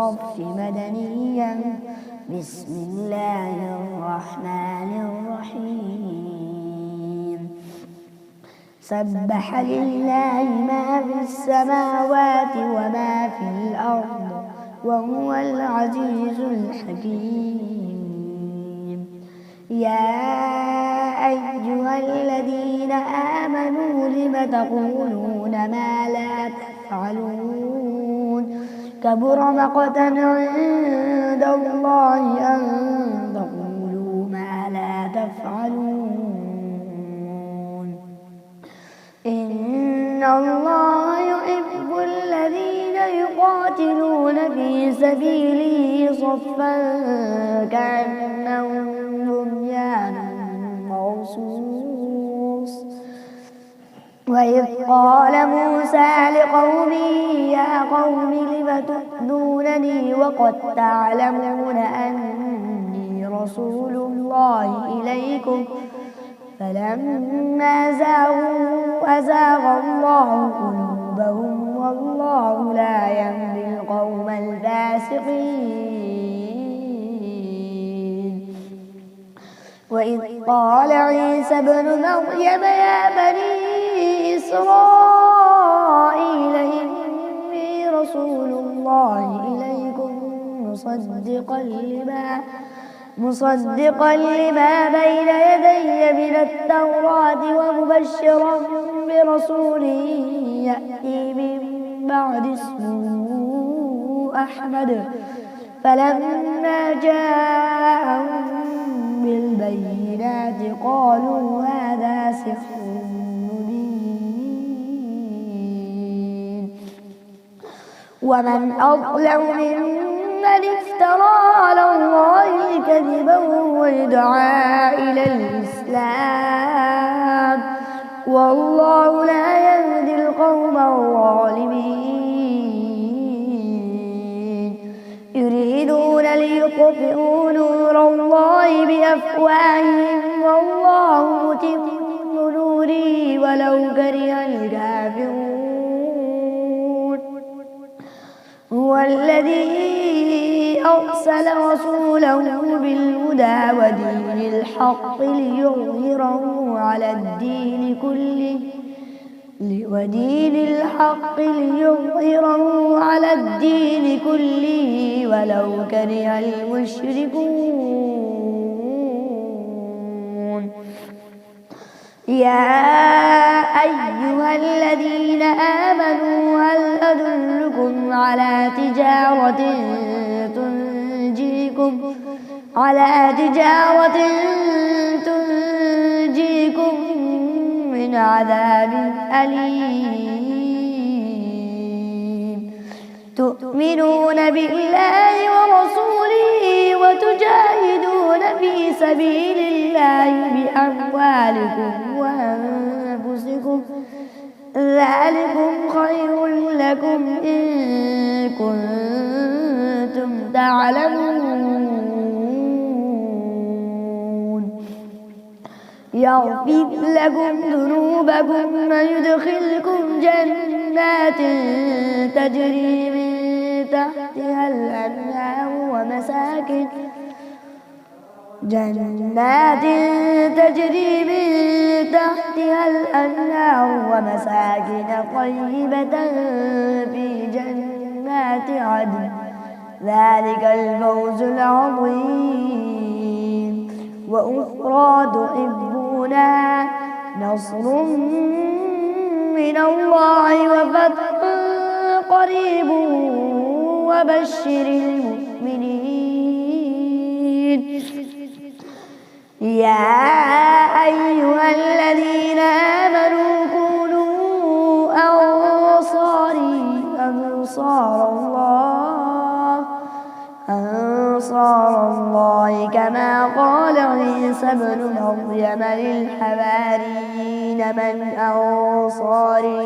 الصف مدنيا. بسم الله الرحمن الرحيم. سبح لله ما في السماوات وما في الأرض وهو العزيز الحكيم. يا أيها الذين آمنوا لم تقولون ما لا تفعلون؟ كبر مقتا عند الله أن تقولوا ما لا تفعلون. إن الله يحب الذين يقاتلون في سبيله صفا كأنهم بنيان مرصوص. وإذ قال موسى لقومه يا قوم لم تؤذونني وقد تعلمون أني رسول الله إليكم فلما زاغوا أزاغ الله قلوبهم والله لا يهدي القوم الفاسقين. وإذ قال عيسى ابن مريم يا بني إسرائيل إني رسول الله إليكم مصدقا لما بين يدي من التوراة ومبشرا برسول يأتي من بعد اسمه أحمد. فلما جاءهم بالبينات قالوا هذا سحر مبين. ومن أظلم ممن افترى على الله كذبا ويدعى إلى الإسلام والله لا يهدي القوم الظالمين. يريدون ليطفئوا نور الله بأفواههم والله متم نوره ولو كره الكافرون. هو الذي أرسل رسوله بالهدى ودين الحق ليظهره على الدين كله ولو كره المشركون. يا أيها الذين آمنوا هل أدلكم على تجارة تنجيكم من عذاب أليم. تؤمنون بالله ورسوله وتجاهدون في سبيل الله بأموالكم وأنفسكم ذلكم خير لكم إن كنتم تعلمون. يغفر لكم ذنوبكم ويدخلكم جنات تجري من تحتها الأنهار ومساكن طيبة في جنات عدن ذلك الفوز العظيم. وأخرى تحبونها نصر من الله وفتح قريب وبشر المؤمنين. يا أيها الذين آمنوا كونوا أنصار الله كما قال عيسى ابن مريم للحواريين من أنصاري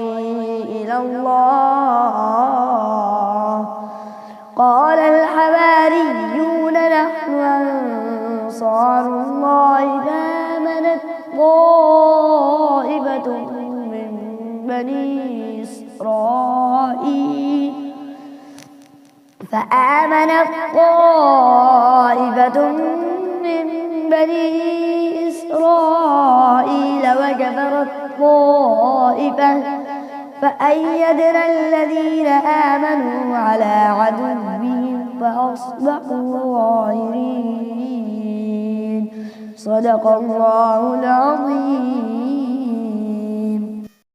إلى الله؟ قال الحواريون نحن أنصار الله فآمنت طائفة من بني إسرائيل فآمنت طائفة من بني إسرائيل وكفرت طائفة فأيدنا الذين آمنوا على عدوهم فأصبحوا ظاهرين. صدق الله العظيم.